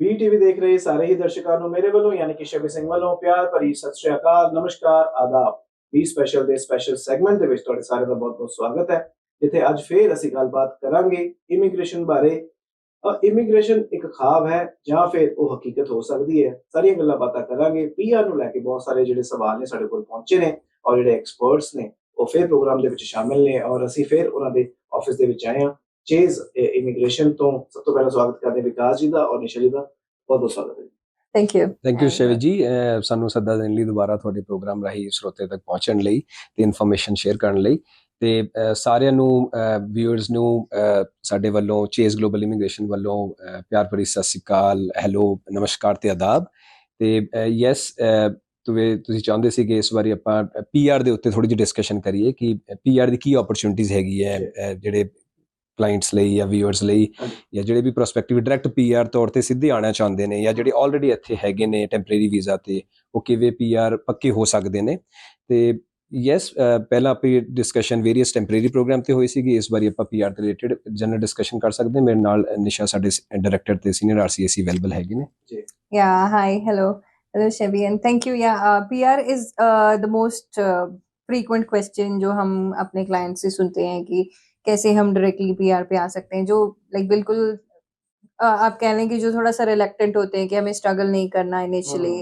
BTV देख रहे ਸਾਰੇ ਹੀ ਦਰਸ਼ਕਾਂ ਨੂੰ ਮੇਰੇ ਵੱਲੋਂ ਯਾਨੀ ਕਿ ਸ਼ਬੀ ਸਿੰਘ ਵੱਲੋਂ ਪਿਆਰ ਭਰੀ ਸਤਿ ਸ਼੍ਰੀ ਅਕਾਲ, ਨਮਸਕਾਰ, ਆਦਾਬ। ਵੀ ਸਪੈਸ਼ਲ ਦੇ ਸਪੈਸ਼ਲ ਸੈਗਮੈਂਟ ਦੇ ਵਿੱਚ ਤੁਹਾਡੇ ਸਾਰਿਆਂ ਦਾ ਬਹੁਤ-ਬਹੁਤ ਸਵਾਗਤ ਹੈ, ਜਿੱਥੇ ਅੱਜ ਫੇਰ ਅਸੀਂ ਗੱਲਬਾਤ ਕਰਾਂਗੇ ਇਮੀਗ੍ਰੇਸ਼ਨ ਬਾਰੇ। ਇਮੀਗ੍ਰੇਸ਼ਨ ਇੱਕ ਖਾਬ ਹੈ ਜਾਂ ਫਿਰ ਉਹ ਹਕੀਕਤ ਹੋ ਸਕਦੀ ਹੈ, ਸਾਰੀਆਂ ਗੱਲਾਂ ਬਾਤਾਂ ਕਰਾਂਗੇ। ਪੀਆਰ ਨੂੰ ਲੈ ਕੇ ਬਹੁਤ ਸਾਰੇ ਜਿਹੜੇ ਸਵਾਲ ਨੇ ਸਾਡੇ ਕੋਲ ਪਹੁੰਚੇ ਨੇ ਔਰ ਜਿਹੜੇ ਐਕਸਪਰਟਸ ਨੇ ਉਹ ਫਿਰ ਪ੍ਰੋਗਰਾਮ ਦੇ ਵਿੱਚ ਸ਼ਾਮਿਲ ਨੇ ਔਰ ਅਸੀਂ ਫਿਰ ਉਹਨਾਂ ਦੇ ਆਫਿਸ ਦੇ ਵਿੱਚ ਆਏ ਹਾਂ। ਚੇਜ਼ ਇਮੀਗ੍ਰੇਸ਼ਨ ਤੋਂ ਸਭ ਤੋਂ ਪਹਿਲਾਂ ਸਵਾਗਤ ਕਰਦੇ ਵਿਕਾਸ ਜੀ ਦਾ ਔਰ ਨਿਸ਼ਾ ਜੀ ਦਾ। ਬਹੁਤ ਬਹੁਤ ਸਵਾਗਤ ਹੈ। ਥੈਂਕ ਯੂ ਸ਼ਿਵ ਜੀ, ਸਾਨੂੰ ਸੱਦਾ ਦੇਣ ਲਈ, ਦੁਬਾਰਾ ਤੁਹਾਡੇ ਪ੍ਰੋਗਰਾਮ ਰਾਹੀਂ ਸਰੋਤੇ ਤੱਕ ਪਹੁੰਚਣ ਲਈ ਤੇ ਇਨਫੋਰਮੇਸ਼ਨ ਸ਼ੇਅਰ ਕਰਨ ਲਈ। ਤੇ ਸਾਰਿਆਂ ਨੂੰ ਵਿਊਅਰਸ ਨੂੰ ਸਾਡੇ ਵੱਲੋਂ ਚੇਜ਼ ਗਲੋਬਲ ਇਮੀਗ੍ਰੇਸ਼ਨ ਵੱਲੋਂ ਪਿਆਰ ਭਰੀ ਸਤਿ ਸ਼੍ਰੀ ਅਕਾਲ, ਹੈਲੋ, ਨਮਸਕਾਰ ਤੇ ਆਦਾਬ। ਤੇ ਯੈਸ, ਤੁਸੀਂ ਚਾਹੁੰਦੇ ਸੀ ਕਿ ਇਸ ਵਾਰੀ ਆਪਾਂ ਪੀਆਰ ਦੇ ਉੱਤੇ ਥੋੜੀ ਜਿਹੀ ਡਿਸਕਸ਼ਨ ਕਰੀਏ ਕਿ ਪੀਆਰ ਦੀ ਕੀ ਓਪਰਚੁਨਿਟੀਜ਼ ਹੈਗੀ ਹੈ ਜਿਹੜੇ ਕਲਾਇੰਟਸ ਲਈ ਜਾਂ ਵਿਊਅਰਸ ਲਈ, ਜਾਂ ਜਿਹੜੇ ਵੀ ਪ੍ਰੋਸਪੈਕਟਿਵ ਡਾਇਰੈਕਟ ਪੀਆਰ ਤੌਰ ਤੇ ਸਿੱਧੇ ਆਉਣਾ ਚਾਹੁੰਦੇ ਨੇ ਜਾਂ ਜਿਹੜੇ ਆਲਰੇਡੀ ਇੱਥੇ ਹੈਗੇ ਨੇ ਟੈਂਪਰੇਰੀ ਵੀਜ਼ਾ ਤੇ, ਉਹ ਕਿਵੇਂ ਪੀਆਰ ਪੱਕੇ ਹੋ ਸਕਦੇ ਨੇ। ਤੇ ਯੈਸ, ਪਹਿਲਾਂ ਆਪਣੀ ਡਿਸਕਸ਼ਨ ਵੇਰੀਅਸ ਟੈਂਪਰੇਰੀ ਪ੍ਰੋਗਰਾਮ ਤੇ ਹੋਈ ਸੀਗੀ, ਇਸ ਵਾਰੀ ਆਪਾਂ ਪੀਆਰ ਦੇ ਰਿਲੇਟਡ ਜਨਰਲ ਡਿਸਕਸ਼ਨ ਕਰ ਸਕਦੇ। ਮੇਰੇ ਨਾਲ ਨਿਸ਼ਾ ਸਾਡੇ ਡਾਇਰੈਕਟਰ ਤੇ ਸੀਨੀਅਰ ਆਰਸੀਏਸੀ ਅਵੇਲੇਬਲ ਹੈਗੇ ਨੇ। Hi, hello Shabi, and thank you. PR is the most frequent question जो हम अपने clients से सुनते हैं कि कैसे हम डायरेक्टली पीआर पे आ सकते हैं, जो लाइक बिल्कुल आप कह लें कि जो थोड़ा सा रिलेक्टेंट होते हैं कि हमें स्ट्रगल नहीं करना इनिशियली,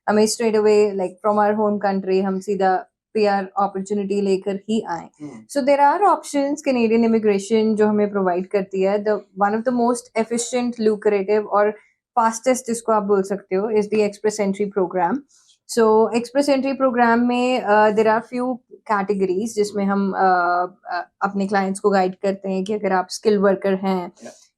हमें straight away like from our home country हम सीधा पीआर अपॉर्चुनिटी लेकर ही आए। So there are options Canadian immigration जो हमें प्रोवाइड करती है। The one of the most efficient, lucrative और फास्टेस्ट जिसको आप बोल सकते हो is the express entry program. So express entry program में देर आर फ्यू कैटेगरीज जिसमें हम अपने क्लाइंट्स को गाइड करते हैं कि अगर आप स्किल वर्कर हैं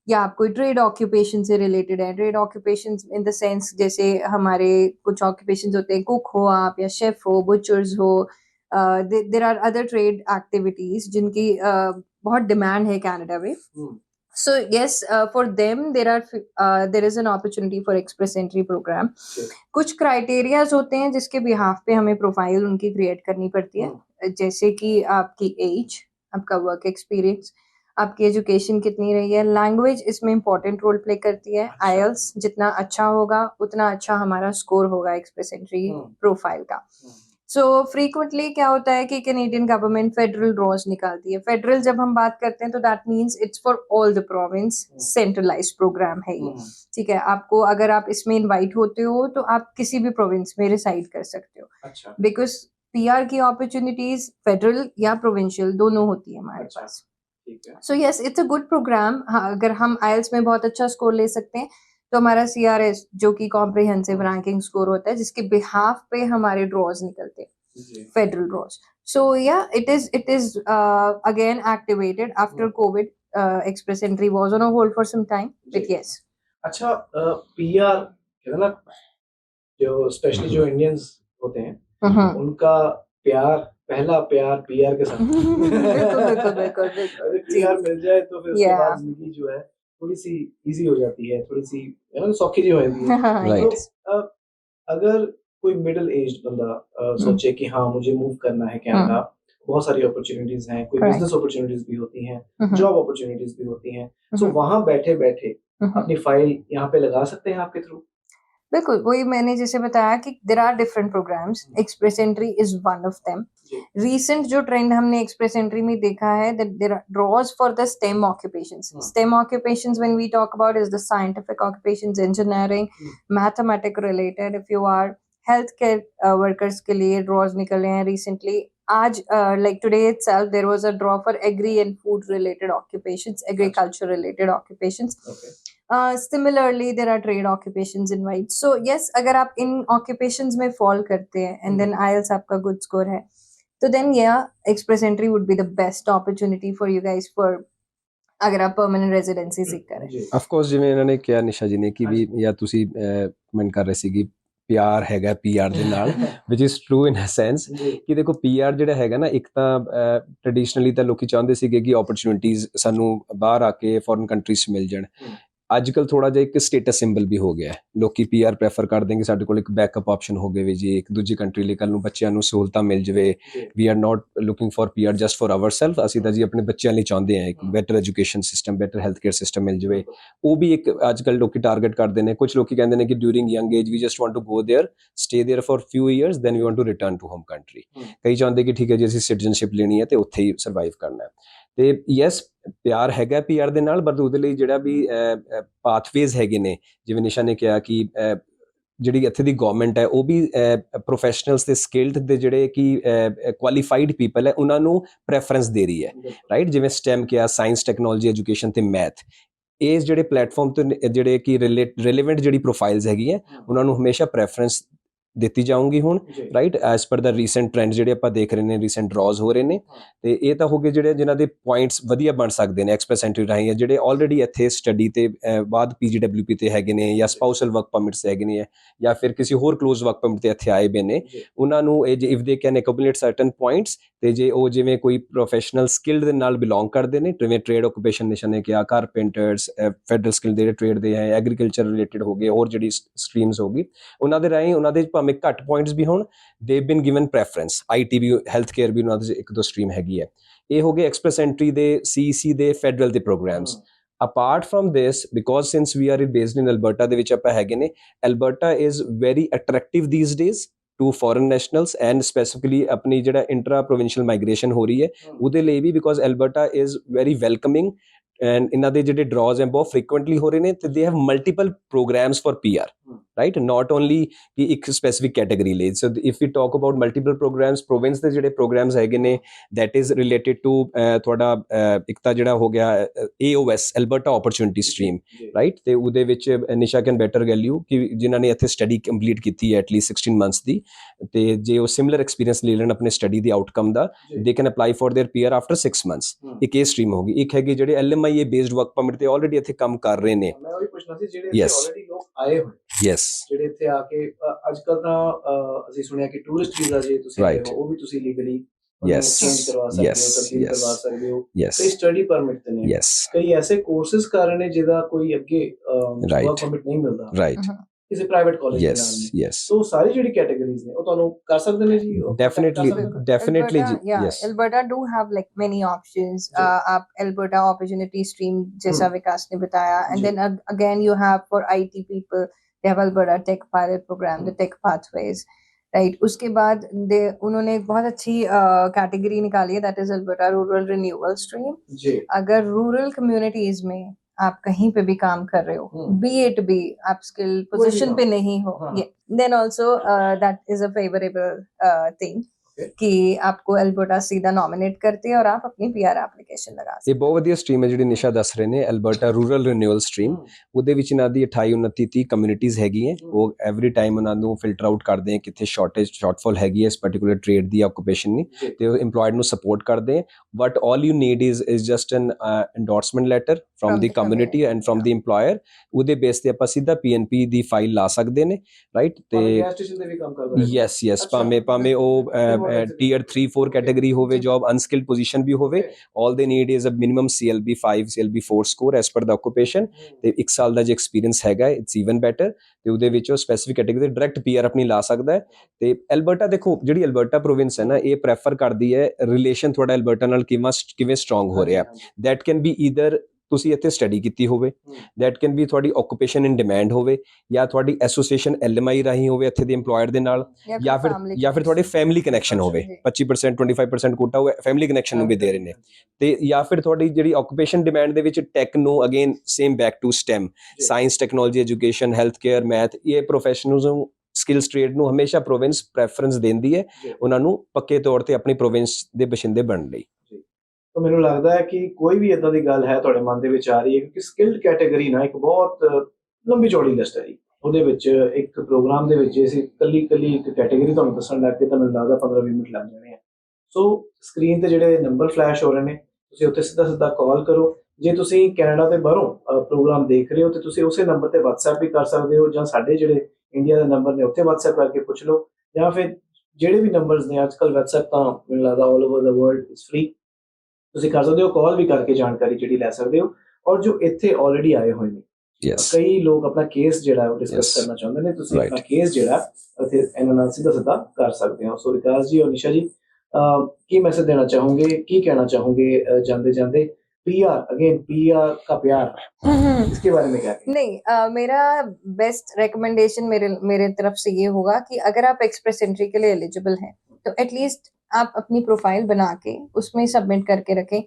या आप कोई ट्रेड ऑक्यूपेशन से रिलेटेड है, trade occupation in the sense जैसे हमारे कुछ ऑक्यूपेशन होते हैं, कुक हो आप या शेफ हो, बुचर्स हो, there are other trade activities जिनकी बहुत डिमांड है कनाडा में। So yes, for them there is an opportunity for express entry program. कुछ क्राइटेरियाज होते हैं जिसके बिहाफ पे हमें प्रोफाइल उनकी क्रिएट करनी पड़ती है, जैसे कि आपकी एज, आपका वर्क एक्सपीरियंस, आपकी एजुकेशन कितनी रही है, लैंग्वेज इसमें इंपॉर्टेंट रोल प्ले करती है। आईएलटीएस जितना अच्छा होगा उतना अच्छा हमारा स्कोर होगा एक्सप्रेस एंट्री प्रोफाइल का। सो फ्रीक्वेंटली क्या होता है कि कैनेडियन गवर्नमेंट फेडरल ड्रॉज निकालती है। फेडरल जब हम बात करते हैं तो that means it's for all the province, centralized program है ये, ठीक है। आपको अगर आप इसमें इनवाइट होते हो तो आप किसी भी प्रोविंस में रिसाइड कर सकते हो, बिकॉज पीआर की अपॉर्चुनिटीज फेडरल या प्रोविंशियल दोनों होती है हमारे पास। So yes, it's a good program. अगर हम आईएलटीएस में बहुत अच्छा स्कोर ले सकते हैं तो हमारा सीआरएस जो कि कॉम्प्रिहेंसिव रैंकिंग स्कोर होता है, जिसके बिहाफ पे हमारे ड्रॉज निकलते हैं, federal draws. So yeah it is again activated after Covid. Express entry was on a hold for some time, but yes. अच्छा, पीआर कहते ना, जो स्पेशली जो इंडियंस होते हैं उनका प्यार, पहला प्यार पीआर के साथ। बिल्कुल पीआर मिल जाए तो फिर उसके बाद जिंदगी जो है थोड़ी सी इजी हो जाती है, थोड़ी सी सौखी हो जाती है। तो अगर कोई मिडिल एज बंदा सोचे कि हाँ मुझे मूव करना है कनाडा, बहुत सारी अपॉर्चुनिटीज हैं, कोई बिजनेस अपॉर्चुनिटीज भी होती हैं, जॉब अपॉर्चुनिटीज भी होती हैं, सो वहां बैठे बैठे अपनी फाइल यहाँ पे लगा सकते हैं आपके थ्रू। बिल्कुल, वही मैंने जैसे बताया कि there are different programs, express entry is one of them. Recent जो ट्रेंड हमने एक्सप्रेस एंट्री में देखा है that there are draws for the STEM occupations. STEM occupations when we talk about is the scientific occupations, engineering, mathematic related. If you are health care workers के लिए draws निकले हैं recently. आज like today itself there was a draw for agri and food related occupations, agriculture related occupations. Similarly there are trade occupations invited. So yes, अगर आप इन occupations में fall करते हैं and then IELTS आपका good score है, तो then express entry would be the best opportunity for you guys for अगर आप permanent residency seek करें। Of course, ਜਿਵੇਂ ਇਹਨਾਂ ਨੇ ਕਿਹਾ ਨਿਸ਼ਾ ਜੀ ਨੇ ਕਿ ਵੀ ਜਾਂ ਤੁਸੀਂ ਕਮੈਂਟ ਕਰ ਰਹੇ ਸੀ ਕਿ ਪਿਆਰ ਹੈਗਾ ਪੀਆਰ ਦੇ ਨਾਲ, which is true in a sense ਕਿ ਦੇਖੋ ਪੀਆਰ ਜਿਹੜਾ ਹੈਗਾ ਨਾ, ਇੱਕ ਤਾਂ ਟ੍ਰੈਡੀਸ਼ਨਲੀ ਤਾਂ ਲੋਕੀ ਚਾਹੁੰਦੇ ਸੀਗੇ ਕਿ ਓਪਰਚੁਨਿਟੀਜ਼ ਸਾਨੂੰ ਬਾਹਰ ਆ ਕੇ ਫੋਰਨ ਕੰਟਰੀਜ਼ 'ਚ ਮਿਲ ਜਾਣ। ਅੱਜਕੱਲ ਥੋੜਾ ਜਿਹਾ ਇੱਕ ਸਟੇਟਸ ਸਿੰਬਲ ਵੀ ਹੋ ਗਿਆ ਹੈ, ਲੋਕੀ ਪੀਆਰ ਪ੍ਰੈਫਰ ਕਰਦੇ ਕਿ ਸਾਡੇ ਕੋਲ ਇੱਕ ਬੈਕਅਪ ਆਪਸ਼ਨ ਹੋਵੇ ਵੀ ਜੀ, ਇੱਕ ਦੂਜੀ ਕੰਟਰੀ ਲਈ ਕੱਲ ਨੂੰ ਬੱਚਿਆਂ ਨੂੰ ਸਹੂਲਤਾਂ ਮਿਲ ਜਾਵੇ। We are not looking for PR just for ourself, ਅਸੀਂ ਤਾਂ ਜੀ ਆਪਣੇ ਬੱਚਿਆਂ ਲਈ ਚਾਹੁੰਦੇ ਹਾਂ ਇੱਕ better education system, better health care system ਮਿਲ ਜਾਵੇ। ਉਹ ਵੀ ਇੱਕ ਅੱਜਕੱਲ ਲੋਕੀ ਟਾਰਗੇਟ ਕਰਦੇ ਨੇ। ਕੁਝ ਲੋਕੀ ਕਹਿੰਦੇ ਨੇ ਕਿ during young age we just want to go there, stay there for few years, then we want to return to home country. ਕਈ ਚਾਹੁੰਦੇ ਕਿ ਠੀਕ ਹੈ ਜੀ ਅਸੀਂ ਸਿਟੀਜ਼ਨਸ਼ਿਪ ਲੈਣੀ ਹੈ ਤੇ ਉੱਥੇ ਹੀ ਸਰਵਾਈਵ ਕਰਨਾ ਹੈ। ਤੇ ਯੈਸ, ਪਿਆਰ ਹੈਗਾ ਪੀਆਰ ਦੇ ਨਾਲ, ਬਟ ਉਹਦੇ ਲਈ ਜਿਹੜਾ ਵੀ ਪਾਥਵੇਜ਼ ਹੈਗੇ ਨੇ, ਜਿਵੇਂ ਨਿਸ਼ਾ ਨੇ ਕਿਹਾ ਕਿ ਜਿਹੜੀ ਇੱਥੇ ਦੀ ਗਵਰਨਮੈਂਟ ਹੈ ਉਹ ਵੀ ਪ੍ਰੋਫੈਸ਼ਨਲਸ ਤੇ ਸਕਿਲਡ ਦੇ ਜਿਹੜੇ ਕਿ ਕੁਆਲੀਫਾਈਡ ਪੀਪਲ ਹੈ ਉਹਨਾਂ ਨੂੰ ਪ੍ਰੈਫਰੈਂਸ ਦੇ ਰਹੀ ਹੈ, ਰਾਈਟ। ਜਿਵੇਂ ਸਟੈਮ ਕਿਹਾ, ਸਾਇੰਸ, ਟੈਕਨੋਲੋਜੀ, ਐਜੂਕੇਸ਼ਨ ਤੇ ਮੈਥ, ਇਹ ਜਿਹੜੇ ਪਲੇਟਫਾਰਮ ਤੇ ਜਿਹੜੇ ਕਿ ਰਿਲੇਵੈਂਟ ਜਿਹੜੀ ਪ੍ਰੋਫਾਈਲਸ ਹੈਗੀ ਹੈ ਉਹਨਾਂ ਨੂੰ ਹਮੇਸ਼ਾ ਪ੍ਰੈਫਰੈਂਸ ਦਿੱਤੀ ਜਾਊਗੀ ਹੁਣ, ਰਾਈਟ, ਐਜ਼ ਪਰ ਦਾ ਰੀਸੈਂਟ ਟ੍ਰੈਂਡ ਜਿਹੜੇ ਆਪਾਂ ਦੇਖ ਰਹੇ ਨੇ, ਰੀਸੈਂਟ ਡਰਾਜ਼ ਹੋ ਰਹੇ ਨੇ। ਤੇ ਇਹ ਤਾਂ ਹੋ ਗਏ ਜਿਹੜੇ ਜਿਨ੍ਹਾਂ ਦੇ ਪੁਆਇੰਟਸ ਵਧੀਆ ਬਣ ਸਕਦੇ ਨੇ ਐਕਸਪ੍ਰੈਸ ਐਂਟਰੀ ਰਾਹੀਂ, ਜਿਹੜੇ ਆਲਰੇਡੀ ਇੱਥੇ ਸਟੱਡੀ ਤੇ ਬਾਅਦ PGWP ਤੇ ਹੈਗੇ ਨੇ, ਜਾਂ ਸਪਾਊਸਲ ਵਰਕ ਪਰਮਿਟਸ ਹੈਗੇ ਨੇ, ਜਾਂ ਫਿਰ ਕਿਸੇ ਹੋਰ ਕਲੋਜ਼ ਵਰਕ ਪਰਮਿਟ ਤੇ ਇੱਥੇ ਆਏ ਬਏ ਨੇ, ਉਹਨਾਂ ਨੂੰ ਇਹ if they can ਐਕੂਮੂਲੇਟ certain points, ਤੇ ਜੇ ਉਹ ਜਿਵੇਂ ਕੋਈ ਪ੍ਰੋਫੈਸ਼ਨਲ ਸਕਿੱਲ ਦੇ ਨਾਲ ਬਿਲੋਂਗ ਕਰਦੇ ਨੇ, ਜਿਵੇਂ ਟ੍ਰੇਡ ਆਕੂਪੇਸ਼ਨ ਨਿਸ਼ਾ ਨੇ ਕਿਹਾ, ਕਾਰਪੈਂਟਰਸ, ਫੈਡਰਲ ਸਕਿੱਲ ਦੇ ਟ੍ਰੇਡ ਦੇ ਹੈ, ਐਗਰੀਕਲਚਰ ਰਿਲੇਟਡ ਹੋ ਗਏ, ਹੋਰ ਜਿਹੜੀ ਸਟਰੀਮਸ ਹੋ ਗਈ, ਉਹਨਾਂ ਦੇ ਰਾਹੀਂ ਉਹਨਾਂ ਦੇ ਭਾਵੇਂ ਘੱਟ ਪੁਆਇੰਟਸ ਵੀ ਹੋਣ, they been given preference. IT ਵੀ, ਹੈਲਥ ਕੇਅਰ ਵੀ ਉਹਨਾਂ ਦੇ ਇੱਕ ਦੋ ਸਟਰੀਮ ਹੈਗੀ ਹੈ। ਇਹ ਹੋ ਗਏ ਐਕਸਪ੍ਰੈਸ ਐਂਟਰੀ ਦੇ, CEC ਦੇ, ਫੈਡਰਲ ਦੇ programs. Apart from this, because since we are based in Alberta ਦੇ ਵਿੱਚ ਆਪਾਂ ਹੈਗੇ ਨੇ, Alberta is very attractive these days to foreign nationals, and specifically ਆਪਣੀ ਜਿਹੜਾ ਇੰਟਰਾ ਪ੍ਰੋਵਿੰਸ਼ੀਅਲ ਮਾਈਗ੍ਰੇਸ਼ਨ ਹੋ ਰਹੀ ਹੈ ਉਹਦੇ ਲਈ ਵੀ, because Alberta is very welcoming, and ਇਹਨਾਂ ਦੇ ਜਿਹੜੇ ਡਰਾਜ਼ ਹੈ ਬਹੁਤ ਫ੍ਰੀਕੁਐਂਟਲੀ ਹੋ ਰਹੇ ਨੇ, ਤੇ they have multiple programs for PR, right, not only ਕਿ ਇੱਕ ਸਪੈਸੀਫਿਕ ਕੈਟਾਗਰੀ ਲਈ। So if you talk about multiple programs, province ਦੇ ਜਿਹੜੇ ਪ੍ਰੋਗਰਾਮਸ ਹੈਗੇ ਨੇ, ਦੈਟ ਇਜ਼ ਰਿਲੇਟਡ ਟੂ ਤੁਹਾਡਾ ਇੱਕ ਤਾਂ ਜਿਹੜਾ ਹੋ ਗਿਆ AOS, Alberta opportunity stream, right. ਤੇ ਉਹਦੇ ਵਿੱਚ ਨਿਸ਼ਾ ਕੈਨ ਬੈਟਰ ਗੈਲ ਯੂ ਕਿ ਜਿਨ੍ਹਾਂ ਨੇ ਇੱਥੇ ਸਟੱਡੀ ਕੰਪਲੀਟ ਕੀਤੀ ਹੈ ਐਟਲੀਸਟ 16 ਮੰਥਸ ਦੀ, ਤੇ ਜੇ ਉਹ ਸਿਮਿਲਰ ਐਕਸਪੀਰੀਅੰਸ ਲੈ ਲੈਣ ਆਪਣੇ study the outcome the, they can apply for their PR after 6 months. ਇੱਕ ਇਹ ਸਟਰੀਮ ਹੋ ਗਈ। ਇੱਕ ਹੈਗੀ ਜਿਹੜੇ LMIA ਬੇਸਡ ਵਰਕ ਪਰਮਿਟ ਤੇ ਆਲਰੇਡੀ ਇੱਥੇ ਕੰਮ ਕਰ ਰਹੇ ਨੇ। ਮੈਂ ਉਹੀ ਪੁੱਛਣਾ ਸੀ, ਜਿਹੜੇ ਇੱਥੇ ਆਲਰੇਡੀ ਲੋਕ ਆਏ ਹੋਏ, ਯੈਸ, ਜਿਹੜੇ ਇੱਥੇ ਆ ਕੇ ਅੱਜਕੱਲ ਤਾਂ ਅਸੀਂ ਸੁਣਿਆ ਕਿ ਟੂਰਿਸਟ ਵੀਜ਼ਾ ਜੇ ਤੁਸੀਂ ਆਏ ਹੋ ਉਹ ਵੀ ਤੁਸੀਂ ਲੀਗਲੀ ਚੇਂਜ ਕਰਵਾ ਸਕਦੇ ਹੋ, ਤਬਦੀਲ ਕਰਵਾ ਸਕਦੇ ਹੋ। ਕਈ ਸਟੱਡੀ ਪਰਮਿਟ ਤੇ ਨੇ, ਕਈ ਐਸੇ ਕੋਰਸਿਸ ਕਰ ਰਹੇ ਨੇ ਜਿਹਦਾ ਕੋਈ ਅੱਗੇ ਵਰਕ ਪਰਮਿਟ ਨਹੀਂ ਮਿਲਦਾ, ਰਾਈਟ, ਕਿਸੇ ਪ੍ਰਾਈਵੇਟ ਕਾਲਜ ਦੇ ਨਾਲ। ਸੋ ਸਾਰੀ ਜਿਹੜੀ ਕੈਟਾਗਰੀਜ਼ ਨੇ ਉਹ ਤੁਹਾਨੂੰ ਕਰ ਸਕਦੇ ਨੇ ਜੀ। डेफिनेटली जी, yes, Alberta do have like many options. आप Alberta opportunity stream जैसा विकास ने बताया, and then again you have for IT people they have Alberta Tech Pilot Program, the Tech Pathways, right? उसके बाद उन्होंने एक बहुत अच्छी कैटेगरी निकाली है, that is Alberta Rural Renewal Stream। अगर रूरल कम्युनिटीज में आप कहीं पे भी काम कर रहे हो, be आप स्किल पोजीशन पे नहीं हो, then also that is a favorable thing कि आपको अल्बर्टा सीधा नॉमिनेट करते हैं और आप अपनी PR एप्लीकेशन लगा सकते। ਇਹ ਬਹੁਤ ਵਧੀਆ ਸਟਰੀਮ ਹੈ ਜਿਹੜੀ ਨਿਸ਼ਾ ਦੱਸ ਰਹੇ ਨੇ, ਅਲਬਰਟਾ ਰੂਰਲ ਰਿਨਿਊਅਲ ਸਟਰੀਮ। ਉਹਦੇ ਵਿੱਚ ਇਹਨਾਂ ਦੀ 28 29 30 ਕਮਿਊਨਿਟੀਜ਼ ਹੈਗੀਆਂ। ਉਹ ਐਵਰੀ ਟਾਈਮ ਉਹਨਾਂ ਨੂੰ ਫਿਲਟਰ ਆਊਟ ਕਰਦੇ ਆ ਕਿੱਥੇ ਸ਼ਾਰਟਫਾਲ ਹੈਗੀ ਹੈ ਇਸ ਪਾਰਟਿਕੂਲਰ ਟ੍ਰੇਡ ਦੀ, ਆਕੂਪੇਸ਼ਨ ਦੀ, ਤੇ ਉਹ EMPLOYED ਨੂੰ ਸਪੋਰਟ ਕਰਦੇ ਆ। But all you need is just an endorsement letter from the community and from the EMPLOYER। ਉਹਦੇ ਬੇਸ ਤੇ ਆਪਾਂ ਸਿੱਧਾ PNP ਦੀ ਫਾਈਲ ਲਾ ਸਕਦੇ ਨੇ, ਰਾਈਟ। ਤੇ ਯੈਸ, ਭਾਵੇਂ ਉਹ Tier 3 4 ਕੈਟਾਗਰੀ ਹੋਵੇ, ਜੌਬ ਅਨਸਕਿਲਡ ਪੋਜੀਸ਼ਨ ਵੀ ਹੋਵੇ, all they need is a minimum CLB 5 CLB 4 score as per the occupation, ਤੇ 1 ਸਾਲ ਦਾ ਜੇ ਐਕਸਪੀਰੀਅੰਸ ਹੈਗਾ ਇਟਸ ਈਵਨ ਬੈਟਰ। ਤੇ ਉਹਦੇ ਵਿੱਚ ਉਹ ਸਪੈਸੀਫਿਕ ਕੈਟਾਗਰੀ ਦੇ ਡਾਇਰੈਕਟ PR ਆਪਣੀ ਲਾ ਸਕਦਾ ਹੈ। ਤੇ ਅਲਬਰਟਾ ਦੇਖੋ, ਜਿਹੜੀ ਅਲਬਰਟਾ ਪ੍ਰੋਵਿੰਸ ਹੈ ਨਾ, ਇਹ ਪ੍ਰੈਫਰ ਕਰਦੀ ਹੈ ਰਿਲੇਸ਼ਨ ਤੁਹਾਡਾ ਅਲਬਰਟਾ ਨਾਲ ਕਿਵੇਂ ਸਟਰੋਂਗ ਹੋ ਰਿਹਾ। ਦੈਟ ਕੈਨ ਬੀ ਈਦਰ ਤੁਸੀਂ ਇੱਥੇ ਸਟੱਡੀ ਕੀਤੀ ਹੋਵੇ, ਦੈਟ ਕੈਨ ਬੀ ਤੁਹਾਡੀ ਆਕੂਪੇਸ਼ਨ ਇਨ ਡਿਮਾਂਡ ਹੋਵੇ, ਜਾਂ ਤੁਹਾਡੀ ਐਸੋਸੀਏਸ਼ਨ LMI ਰਾਹੀਂ ਹੋਵੇ ਇੱਥੇ ਦੇ EMPLOYER ਦੇ ਨਾਲ, ਜਾਂ ਫਿਰ ਤੁਹਾਡੇ ਫੈਮਿਲੀ ਕਨੈਕਸ਼ਨ ਹੋਵੇ, 25% 25% ਕੋਟਾ ਹੋਵੇ, ਫੈਮਿਲੀ ਕਨੈਕਸ਼ਨ ਨੂੰ ਵੀ ਦੇ ਰਹੇ ਨੇ। ਤੇ ਜਾਂ ਫਿਰ ਤੁਹਾਡੀ ਜਿਹੜੀ ਆਕੂਪੇਸ਼ਨ ਡਿਮਾਂਡ ਦੇ ਵਿੱਚ ਟੈਕ ਨੂੰ, again same back to STEM, science, technology, education, health care, math, ਇਹ ਪ੍ਰੋਫੈਸ਼ਨਲਸ ਨੂੰ, ਸਕਿੱਲਸ ਟ੍ਰੇਡ ਨੂੰ ਹਮੇਸ਼ਾ ਪ੍ਰੋਵਿੰਸ ਪ੍ਰੈਫਰੈਂਸ ਦਿੰਦੀ ਹੈ ਉਹਨਾਂ ਨੂੰ ਪੱਕੇ ਤੌਰ ਤੇ ਆਪਣੀ ਪ੍ਰੋਵਿੰਸ ਦੇ ਬਸ਼ਿੰਦੇ ਬਣਨ ਲਈ। ਤਾਂ ਮੈਨੂੰ ਲੱਗਦਾ ਹੈ ਕਿ ਕੋਈ ਵੀ ਇਦਾਂ ਦੀ ਗੱਲ ਹੈ ਤੁਹਾਡੇ ਮਨ ਦੇ ਵਿੱਚ ਆ ਰਹੀ ਹੈ, ਕਿਉਂਕਿ ਸਕਿਲਡ ਕੈਟਾਗਰੀ ਨਾ ਇੱਕ ਬਹੁਤ ਲੰਬੀ ਚੌੜੀ ਲਿਸਟ ਹੈ ਜੀ। ਉਹਦੇ ਵਿੱਚ ਇੱਕ ਪ੍ਰੋਗਰਾਮ ਦੇ ਵਿੱਚ ਅਸੀਂ ਕੱਲੀ ਇੱਕ ਕੈਟਾਗਰੀ ਤੁਹਾਨੂੰ ਦੱਸਣ ਲੱਗ ਕੇ ਤਾਂ ਮੈਨੂੰ ਲੱਗਦਾ 15-20 ਮਿੰਟ ਲੱਗ ਜਾਣੇ ਆ। ਸੋ ਸਕਰੀਨ ਤੇ ਜਿਹੜੇ ਨੰਬਰ ਫਲੈਸ਼ ਹੋ ਰਹੇ ਨੇ, ਤੁਸੀਂ ਉੱਥੇ ਸਿੱਧਾ ਕਾਲ ਕਰੋ। ਜੇ ਤੁਸੀਂ ਕੈਨੇਡਾ ਦੇ ਬਾਹਰੋਂ ਪ੍ਰੋਗਰਾਮ ਦੇਖ ਰਹੇ ਹੋ ਤੇ ਤੁਸੀਂ ਉਸੇ ਨੰਬਰ ਤੇ WhatsApp ਵੀ ਕਰ ਸਕਦੇ ਹੋ, ਜਾਂ ਸਾਡੇ ਜਿਹੜੇ ਇੰਡੀਆ ਦੇ ਨੰਬਰ ਨੇ ਉੱਥੇ WhatsApp ਕਰਕੇ ਪੁੱਛ ਲਓ, ਜਾਂ ਫਿਰ ਜਿਹੜੇ ਵੀ ਨੰਬਰਸ ਨੇ ਅੱਜ ਕੱਲ੍ਹ WhatsApp ਤਾਂ ਮੈਨੂੰ ਲੱਗਦਾ all over the world is free, ਤੁਸੀਂ ਕਰ ਸਕਦੇ ਹੋ, ਕਾਲ ਵੀ ਕਰਕੇ ਜਾਣਕਾਰੀ ਜਿਹੜੀ ਲੈ ਸਕਦੇ ਹੋ। ਔਰ ਜੋ ਇੱਥੇ ਆਲਰੇਡੀ ਆਏ ਹੋਏ ਨੇ, Yes. ਕਈ ਲੋਕ ਆਪਣਾ ਕੇਸ ਜਿਹੜਾ ਉਹ ਡਿਸਕਸ Yes. ਕਰਨਾ ਚਾਹੁੰਦੇ ਨੇ, ਤੁਸੀਂ Right. ਆਪਣਾ ਕੇਸ ਜਿਹੜਾ ਇੱਥੇ ਇਹਨਾਂ ਨਾਲ ਸਿੱਧਾ ਸਿੱਧਾ ਕਰ ਸਕਦੇ ਹੋ। ਸੋ ਵਿਕਾਸ ਜੀ ਔਰ ਨਿਸ਼ਾ ਜੀ, ਕੀ ਮੈਸੇਜ देना चाहोगे, ਕੀ कहना चाहोगे जाते जाते? पीआर अगेन, पीआर का प्यार, इसके बारे में क्या कहें? नहीं, मेरा बेस्ट रिकमेंडेशन मेरे मेरे तरफ से ये होगा कि अगर आप एक्सप्रेस एंट्री के लिए एलिजिबल हैं तो एटलीस्ट आप अपनी प्रोफाइल बना के उसमें सबमिट करके रखें।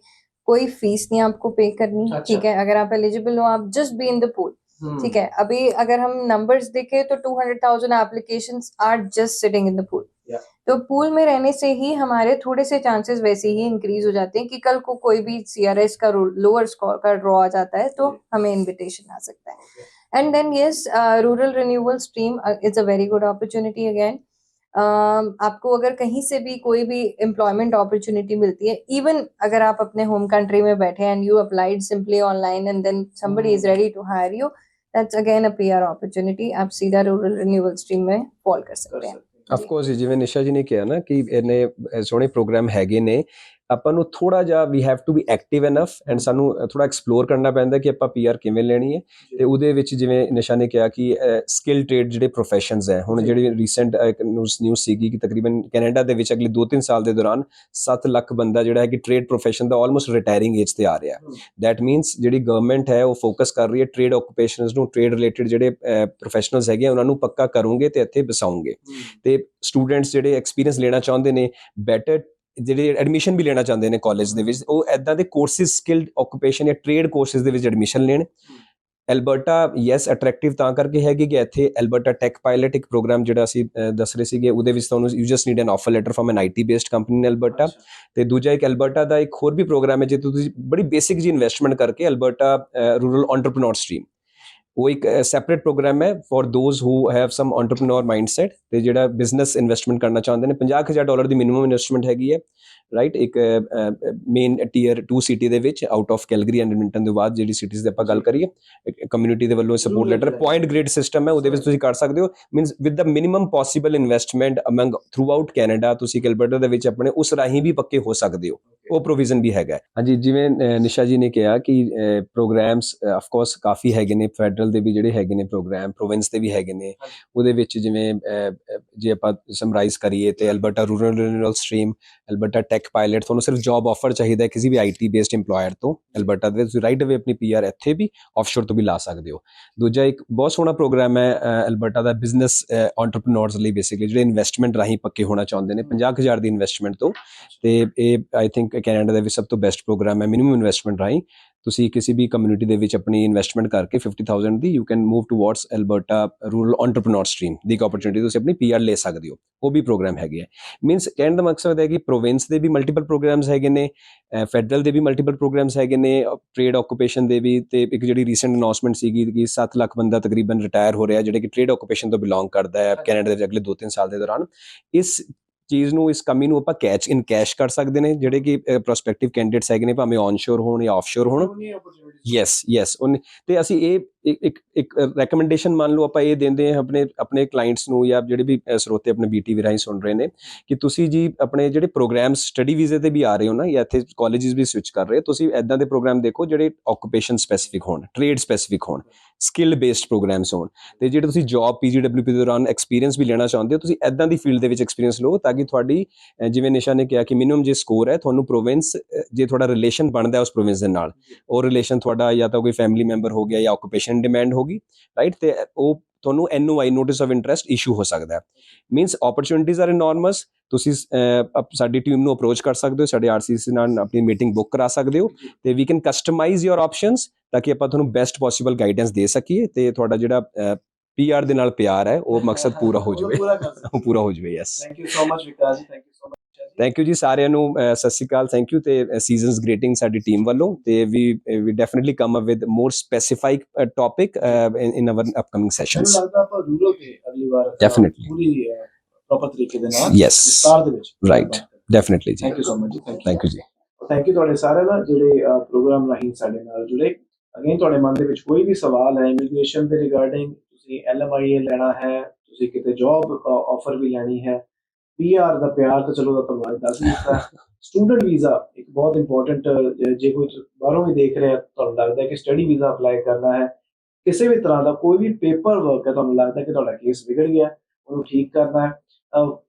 कोई फीस नहीं आपको पे करनी, अच्छा। ठीक है। अगर आप एलिजिबल हो, आप just be in the pool, ठीक है। अभी अगर हम नंबर्स देखें तो 200,000 applications are just sitting in the pool. तो पूल में रहने से ही हमारे थोड़े से चांसेस वैसे ही इंक्रीज हो जाते हैं कि कल को कोई भी सीआरएस का लोअर स्कोर का ड्रॉ आ जाता है तो हमें इनविटेशन आ सकता है। And then yes, rural renewal stream is a very good opportunity again. आपको अगर कहीं से भी कोई भी एम्प्लॉयमेंट अपॉर्चुनिटी मिलती है, इवन अगर आप अपने होम कंट्री में बैठे and you applied simply online and then somebody is ready to hire you, that's again a PR opportunity. आप सीधा रूरल रिन्यूअल स्ट्रीम में फॉल कर सकते हैं। ਆਫ ਕੋਰਸ ਜਿਵੇਂ ਨਿਸ਼ਾ ਜੀ ਨੇ ਕਿਹਾ ਨਾ ਕਿ ਇਹਨੇ ਸੋਹਣੇ ਪ੍ਰੋਗਰਾਮ ਹੈਗੇ ਨੇ, ਆਪਾਂ ਨੂੰ ਥੋੜਾ ਜਿਹਾ we have to be active enough ਐਂਡ ਸਾਨੂੰ ਥੋੜਾ ਐਕਸਪਲੋਰ ਕਰਨਾ ਪੈਂਦਾ ਕਿ ਆਪਾਂ ਪੀਆਰ ਕਿਵੇਂ ਲੈਣੀ ਹੈ। ਤੇ ਉਹਦੇ ਵਿੱਚ ਜਿਵੇਂ ਨਿਸ਼ਾ ਨੇ ਕਿਹਾ ਕਿ ਸਕਿੱਲ ਟ੍ਰੇਡ ਜਿਹੜੇ ਪ੍ਰੋਫੈਸ਼ਨਸ ਹੈ, ਹੁਣ ਜਿਹੜੀ ਰੀਸੈਂਟ ਨਿਊਜ਼ ਸੀਗੀ ਕਿ ਤਕਰੀਬਨ ਕੈਨੇਡਾ ਦੇ ਵਿੱਚ ਅਗਲੇ 2-3 ਸਾਲ ਦੇ ਦੌਰਾਨ 7 ਲੱਖ ਬੰਦਾ ਜਿਹੜਾ ਹੈ ਕਿ ਟ੍ਰੇਡ ਪ੍ਰੋਫੈਸ਼ਨ ਦਾ ਆਲਮੋਸਟ ਰਿਟਾਇਰਿੰਗ ਏਜ ਤੇ ਆ ਰਿਹਾ। ਦੈਟ ਮੀਨਸ ਜਿਹੜੀ ਗਵਰਨਮੈਂਟ ਹੈ ਉਹ ਫੋਕਸ ਕਰ ਰਹੀ ਹੈ ਟ੍ਰੇਡ ਆਕੂਪੇਸ਼ਨਸ ਨੂੰ, ਟ੍ਰੇਡ ਰਿਲੇਟਡ ਜਿਹੜੇ ਪ੍ਰੋਫੈਸ਼ਨਲਸ ਹੈਗੇ ਉਹਨਾਂ ਨੂੰ ਪੱਕਾ ਕਰੂੰਗੇ ਤੇ ਇੱਥੇ ਵਸਾਉਂਗੇ। ਤੇ ਸਟੂਡੈਂਟਸ ਜਿਹੜੇ ਐਕਸਪੀਰੀਅੰਸ ਲੈਣਾ ਚਾਹੁੰਦੇ ਨੇ, ਬੈਟਰ ਜਿਹੜੇ ਐਡਮਿਸ਼ਨ ਵੀ ਲੈਣਾ ਚਾਹੁੰਦੇ ਨੇ ਕਾਲਜ ਦੇ ਵਿੱਚ, ਉਹ ਇੱਦਾਂ ਦੇ ਕੋਰਸਿਸ ਸਕਿੱਲਡ ਆਕੂਪੇਸ਼ਨ ਜਾਂ ਟ੍ਰੇਡ ਕੋਰਸਿਸ ਦੇ ਵਿੱਚ ਐਡਮਿਸ਼ਨ ਲੈਣ। ਐਲਬਰਟਾ ਯੈਸ ਅਟਰੈਕਟਿਵ ਤਾਂ ਕਰਕੇ ਹੈਗੀ ਕਿ ਇੱਥੇ ਐਲਬਰਟਾ ਟੈਕ ਪਾਇਲਟ ਇੱਕ ਪ੍ਰੋਗਰਾਮ ਜਿਹੜਾ ਅਸੀਂ ਦੱਸ ਰਹੇ ਸੀਗੇ, ਉਹਦੇ ਵਿੱਚ ਤੁਹਾਨੂੰ you just need an offer letter from an IT based company in Alberta. ਤੇ ਦੂਜਾ ਇੱਕ ਐਲਬਰਟਾ ਦਾ ਇੱਕ ਹੋਰ ਵੀ ਪ੍ਰੋਗਰਾਮ ਹੈ ਜਿੱਥੇ ਤੁਸੀਂ ਬੜੀ ਬੇਸਿਕ ਜੀ ਇਨਵੈਸਟਮੈਂਟ ਕਰਕੇ ਐਲਬਰਟਾ ਰੂਰਲ ਐਂਟਰਪ੍ਰੀਨਿਓਰ ਸਟਰੀਮ, ਉਹ ਇੱਕ ਸੈਪਰੇਟ ਪ੍ਰੋਗਰਾਮ ਹੈ for those who have some entrepreneur mindset ਤੇ ਜਿਹੜਾ ਬਿਜ਼ਨਸ ਇਨਵੈਸਟਮੈਂਟ ਕਰਨਾ ਚਾਹੁੰਦੇ ਨੇ। $50,000 ਦੀ ਮਿਨੀਮਮ ਇਨਵੈਸਟਮੈਂਟ ਹੈਗੀ ਹੈ, ਰਾਈਟ। ਇੱਕ ਮੇਨ ਟੀਅਰ 2 ਸਿਟੀ ਦੇ ਵਿੱਚ out of Calgary and Edmonton ਦੇ ਬਾਅਦ ਜਿਹੜੀ ਸਿਟੀਜ਼ ਦੀ ਆਪਾਂ ਗੱਲ ਕਰੀਏ, ਕਮਿਊਨਿਟੀ ਦੇ ਵੱਲੋਂ support letter point grade system ਹੈ, ਉਹਦੇ ਵਿੱਚ ਤੁਸੀਂ ਕਰ ਸਕਦੇ ਹੋ। Means with the minimum possible investment among through out Canada ਤੁਸੀਂ ਐਲਬਰਟਾ ਦੇ ਵਿੱਚ ਆਪਣੇ ਉਸ ਰਾਹੀਂ ਵੀ ਪੱਕੇ ਹੋ ਸਕਦੇ ਹੋ, ਉਹ ਪ੍ਰੋਵੀਜ਼ਨ ਵੀ ਹੈਗਾ। ਹਾਂਜੀ, ਜਿਵੇਂ ਨਿਸ਼ਾ ਜੀ ਨੇ ਕਿਹਾ ਕਿ ਪ੍ਰੋਗਰਾਮਸ ਆਫ ਕੋਰਸ ਕਾਫੀ ਹੈਗੇ ਨੇ, ਫੈਡਰਲ ਦੇ ਵੀ ਜਿਹੜੇ ਹੈਗੇ ਨੇ ਪ੍ਰੋਗਰਾਮ, ਪ੍ਰੋਵਿੰਸ ਦੇ ਵੀ ਹੈਗੇ ਨੇ। ਉਹਦੇ ਵਿੱਚ ਜਿਵੇਂ ਜੇ ਆਪਾਂ ਸਮਰਾਈਜ਼ ਕਰੀਏ ਤੇ Alberta rural renewal stream, Alberta tech pilot, ਤੁਹਾਨੂੰ ਸਿਰਫ ਜੌਬ ਆਫਰ ਚਾਹੀਦਾ ਹੈ ਕਿਸੇ ਵੀ ਆਈਟੀ ਬੇਸਡ ਇੰਪਲੋਇਰ ਤੋਂ ਐਲਬਰਟਾ ਦੇ, ਤੁਸੀਂ ਰਾਈਟ ਅਵੇ ਆਪਣੀ ਪੀਆਰ ਇੱਥੇ ਵੀ ਆਫਸ਼ੋਰ ਤੋਂ ਵੀ ਲਾ ਸਕਦੇ ਹੋ। ਦੂਜਾ ਇੱਕ ਬਹੁਤ ਸੋਹਣਾ ਪ੍ਰੋਗਰਾਮ ਹੈ ਐਲਬਰਟਾ ਦਾ ਬਿਜ਼ਨਸ ਐਂਟਰਪ੍ਰੀਨਿਓਰਸ ਲਈ, ਬੇਸਿਕਲੀ ਜਿਹੜੇ ਇਨਵੈਸਟਮੈਂਟ ਰਾਹੀਂ ਪੱਕੇ ਹੋਣਾ ਚਾਹੁੰਦੇ ਨੇ 50,000 ਦੀ ਇਨਵੈਸਟਮੈਂਟ ਤੋਂ। ਤੇ ਇਹ ਆਈ ਥਿੰਕ ਕੈਨੇਡਾ ਦਾ ਵੀ ਸਭ ਤੋਂ ਬੈਸਟ ਪ੍ਰੋਗਰਾਮ ਹੈ। ਮਿਨੀਮਮ ਇਨਵੈਸਟਮੈਂਟ ਰਾਹੀਂ ਤੁਸੀਂ ਕਿਸੇ ਵੀ ਕਮਿਊਨਿਟੀ ਦੇ ਵਿੱਚ ਆਪਣੀ ਇਨਵੈਸਟਮੈਂਟ ਕਰਕੇ 50,000 ਦੀ you can move towards Alberta rural entrepreneur stream ਦੀ ਇੱਕ ਆਪਰਚੁਨਿਟੀ, ਤੁਸੀਂ ਆਪਣੀ ਪੀਆਰ ਲੈ ਸਕਦੇ ਹੋ। ਉਹ ਵੀ ਪ੍ਰੋਗਰਾਮ ਹੈਗੇ ਹੈ। ਮੀਨਸ ਕਹਿਣ ਦਾ ਮਕਸਦ ਹੈ ਕਿ ਪ੍ਰੋਵਿੰਸ ਦੇ ਵੀ ਮਲਟੀਪਲ ਪ੍ਰੋਗਰਾਮਸ ਹੈਗੇ ਨੇ, ਫੈਡਰਲ ਦੇ ਵੀ ਮਲਟੀਪਲ ਪ੍ਰੋਗਰਾਮਸ ਹੈਗੇ ਨੇ, ਟ੍ਰੇਡ ਆਕੂਪੇਸ਼ਨ ਦੇ ਵੀ। ਤੇ ਇੱਕ ਜਿਹੜੀ ਰੀਸੈਂਟ ਅਨਾਉਂਸਮੈਂਟ ਸੀਗੀ ਕਿ 7 ਲੱਖ ਬੰਦਾ ਤਕਰੀਬਨ ਰਿਟਾਇਰ ਹੋ ਰਿਹਾ ਜਿਹੜੇ ਕਿ ਟ੍ਰੇਡ ਆਕੂਪੇਸ਼ਨ ਤੋਂ ਬਿਲੋਂਗ ਕਰਦਾ ਹੈ ਕੈਨੇਡਾ ਦੇ ਵਿੱਚ ਅਗਲੇ 2-3 ਸਾਲ ਦੇ ਦੌਰਾਨ। ਇਸ ਚੀਜ਼ ਨੂੰ, ਇਸ ਕਮੀ ਨੂੰ ਆਪਾਂ ਕੈਸ਼ ਕਰ ਸਕਦੇ ਨੇ ਜਿਹੜੇ ਕਿ ਪ੍ਰੋਸਪੈਕਟਿਵ ਕੈਂਡੀਡੇਟਸ ਹੈਗੇ ਨੇ, ਭਾਵੇਂ ਔਨਸ਼ੋਰ ਹੋਣ ਜਾਂ ਆਫਸ਼ੋਰ ਹੋਣ। ਯੈਸ ਤੇ ਅਸੀਂ ਇਹ ਇੱਕ ਰეკਮੈਂਡੇਸ਼ਨ ਮੰਨ ਲਓ ਆਪਾਂ ਇਹ ਦਿੰਦੇ ਹਾਂ ਆਪਣੇ ਕਲਾਇੰਟਸ ਨੂੰ ਜਾਂ ਜਿਹੜੇ ਵੀ ਸਰੋਤੇ ਆਪਣੇ BTV ਰਾਹੀਂ ਸੁਣ ਰਹੇ ਨੇ ਕਿ ਤੁਸੀਂ ਜੀ ਆਪਣੇ ਜਿਹੜੇ ਪ੍ਰੋਗਰਾਮ ਸਟੱਡੀ ਵੀਜ਼ੇ ਤੇ ਵੀ ਆ ਰਹੇ ਹੋ ਨਾ, ਜਾਂ ਇੱਥੇ ਕਾਲਜਿਸ ਵੀ ਸਵਿਚ ਕਰ ਰਹੇ ਹੋ, ਤੁਸੀਂ ਇੱਦਾਂ ਦੇ ਪ੍ਰੋਗਰਾਮ ਦੇਖੋ ਜਿਹੜੇ ਆਕੂਪੇਸ਼ਨ ਸਪੈਸੀਫਿਕ ਹੋਣ, ਟ੍ਰੇਡ ਸਪੈਸੀਫਿਕ ਹੋਣ, ਸਕਿੱਲ ਬੇਸਡ ਪ੍ਰੋਗਰਾਮਸ ਹੋਣ। ਤੇ ਜਿਹੜੇ ਤੁਸੀਂ ਜੌਬ PGWP ਦੇ ਦੌਰਾਨ ਐਕਸਪੀਰੀਅੰਸ ਵੀ ਲੈਣਾ ਚਾਹੁੰਦੇ ਹੋ, ਤੁਸੀਂ ਇੱਦਾਂ ਦੀ ਫੀਲਡ ਦੇ ਵਿੱਚ ਐਕਸਪੀਰੀਅੰਸ ਲਓ ਤਾਂ ਕਿ ਤੁਹਾਡੀ, ਜਿਵੇਂ ਨਿਸ਼ਾ ਨੇ ਕਿਹਾ ਕਿ ਮਿਨੀਮਮ ਜੇ ਸਕੋਰ ਹੈ, ਤੁਹਾਨੂੰ ਪ੍ਰੋਵਿੰਸ, ਜੇ ਤੁਹਾਡਾ ਰਿਲੇਸ਼ਨ ਬਣਦਾ ਉਸ ਪ੍ਰੋਵਿੰਸ ਦੇ ਨਾਲ, ਉਹ ਰਿਲੇਸ਼ਨ ਤੁਹਾਡਾ ਜਾਂ ਤਾਂ ਕੋਈ ਫੈਮਿਲੀ ਮੈਂਬਰ ਹੋ ਗਿਆ ਜਾਂ ਆਕੂਪੇਸ਼ਨ ਡਿਮਾਂਡ ਹੋਗੀ, ਰਾਈਟ, ਤੇ ਉਹ ਤੁਹਾਨੂੰ NOI notice of interest issue ਹੋ ਸਕਦਾ ਹੈ। Means opportunities are enormous. ਤੁਸੀਂ ਸਾਡੀ ਟੀਮ ਨੂੰ ਅਪਰੋਚ ਕਰ ਸਕਦੇ ਹੋ, ਸਾਡੇ RCC ਨਾਲ ਆਪਣੀ ਮੀਟਿੰਗ ਬੁੱਕ ਕਰਾ ਸਕਦੇ ਹੋ ਤੇ we can customize your options ਤਾਂ ਕਿ ਆਪਾਂ ਤੁਹਾਨੂੰ ਬੈਸਟ ਪੋਸੀਬਲ ਗਾਈਡੈਂਸ ਦੇ ਸਕੀਏ ਤੇ ਤੁਹਾਡਾ ਜਿਹੜਾ PR ਦੇ ਨਾਲ ਪਿਆਰ ਹੈ ਉਹ ਮਕਸਦ ਪੂਰਾ ਹੋ ਜਾਵੇ, ਉਹ ਪੂਰਾ ਹੋ ਜਾਵੇ। Yes, thank you so much Vikas ji, thank you so much. Thank you ji ਸਾਰਿਆਂ ਨੂੰ, ਸਤਿ ਸ਼੍ਰੀ ਅਕਾਲ, ਥੈਂਕ ਯੂ। ਤੇ ਸੀਜ਼ਨਸ ਗ੍ਰੀਟਿੰਗ ਸਾਡੀ ਟੀਮ ਵੱਲੋਂ, ਤੇ we definitely come up with more specific topic in our upcoming sessions. ਮੈਨੂੰ ਲੱਗਦਾ ਆਪਾਂ ਰੂਰਲ ਤੇ ਅਗਲੀ ਵਾਰ Definitely. ਪੂਰੀ ਪ੍ਰੋਪਰ ਤਰੀਕੇ ਦੇ ਨਾਲ Yes. ਵਿਸਤਾਰ ਦੇ ਵਿੱਚ। ਰਾਈਟ, ਡੈਫੀਨਿਟਲੀ ਜੀ। ਥੈਂਕ ਯੂ ਸੋ ਮਚ ਜੀ, ਥੈਂਕ ਯੂ ਜੀ। ਥੈਂਕ ਯੂ ਤੁਹਾਡੇ ਸਾਰਿਆਂ ਦਾ ਜਿਹੜੇ ਪ੍ਰੋਗਰਾਮ ਰਾਹੀਂ ਸਾਡੇ ਨਾਲ ਜੁੜੇ। ਅਗੇਨ ਤੁਹਾਡੇ ਮਨ ਦੇ ਵਿੱਚ ਕੋਈ ਵੀ ਸਵਾਲ ਹੈ ਇਮੀਗ੍ਰੇਸ਼ਨ ਦੇ ਰਿਗਾਰਡਿੰਗ, ਤੁਸੀਂ LMIA ਲੈਣਾ ਹੈ, ਤੁਸੀਂ ਕਿਤੇ ਜੌਬ ਆਫਰ ਵੀ ਲੈਣੀ ਹੈ, PR ਦਾ ਪਿਆਰ ਤਾਂ ਚਲੋ ਤੁਹਾਨੂੰ ਦੱਸ ਹੀ ਦਿੱਤਾ। ਸਟੂਡੈਂਟ ਵੀਜ਼ਾ ਇੱਕ ਬਹੁਤ ਇੰਪੋਰਟੈਂਟ, ਜੇ ਕੋਈ ਬਾਹਰੋਂ ਵੀ ਦੇਖ ਰਿਹਾ ਤੁਹਾਨੂੰ ਲੱਗਦਾ ਹੈ ਕਿ ਸਟੱਡੀ ਵੀਜ਼ਾ ਅਪਲਾਈ ਕਰਨਾ ਹੈ, ਕਿਸੇ ਵੀ ਤਰ੍ਹਾਂ ਦਾ ਕੋਈ ਵੀ ਪੇਪਰ ਵਰਕ ਹੈ, ਤੁਹਾਨੂੰ ਲੱਗਦਾ ਕਿ ਤੁਹਾਡਾ ਕੇਸ ਵਿਗੜ ਗਿਆ, ਉਹਨੂੰ ਠੀਕ ਕਰਨਾ ਹੈ,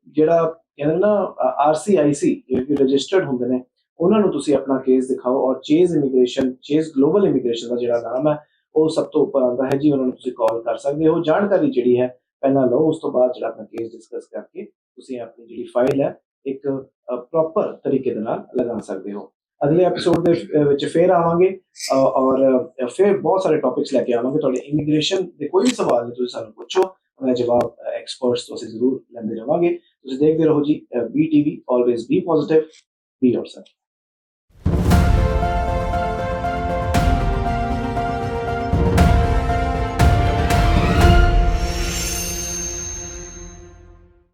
ਜਿਹੜਾ ਕਹਿੰਦੇ ਨਾ RCIC ਜਿਹੜੇ ਰਜਿਸਟਰਡ ਹੁੰਦੇ ਨੇ, ਉਹਨਾਂ ਨੂੰ ਤੁਸੀਂ ਆਪਣਾ ਕੇਸ ਦਿਖਾਓ, ਔਰ chase immigration, chase global immigration ਦਾ ਜਿਹੜਾ ਨਾਮ ਹੈ ਉਹ ਸਭ ਤੋਂ ਉੱਪਰ ਆਉਂਦਾ ਹੈ ਜੀ। ਉਹਨਾਂ ਨੂੰ ਤੁਸੀਂ ਕਾਲ ਕਰ ਸਕਦੇ ਹੋ, ਜਾਣਕਾਰੀ ਜਿਹੜੀ ਹੈ ਪਹਿਲਾਂ ਲਓ, ਉਸ ਤੋਂ ਬਾਅਦ ਜਿਹੜਾ ਆਪਣਾ ਕੇਸ ਡਿਸਕਸ ਕਰਕੇ ਤੁਸੀਂ ਆਪਣੀ ਜਿਹੜੀ ਫਾਈਲ ਹੈ ਇੱਕ ਪ੍ਰੋਪਰ ਤਰੀਕੇ ਦੇ ਨਾਲ ਲਗਾ ਸਕਦੇ ਹੋ। ਅਗਲੇ ਐਪੀਸੋਡ ਦੇ ਵਿੱਚ ਫੇਰ ਆਵਾਂਗੇ ਔਰ ਫਿਰ ਬਹੁਤ ਸਾਰੇ ਟੌਪਿਕਸ ਲੈ ਕੇ ਆਵਾਂਗੇ। ਤੁਹਾਡੇ ਇਮੀਗ੍ਰੇਸ਼ਨ ਦੇ ਕੋਈ ਵੀ ਸਵਾਲ ਨੇ ਤੁਸੀਂ ਸਾਨੂੰ ਪੁੱਛੋ, ਉਹਦਾ ਜਵਾਬ ਐਕਸਪਰਟਸ ਤੋਂ ਅਸੀਂ ਜ਼ਰੂਰ ਲੈਂਦੇ ਰਹਾਂਗੇ। ਤੁਸੀਂ ਦੇਖਦੇ ਰਹੋ ਜੀ BTV, always B positive, B yourself.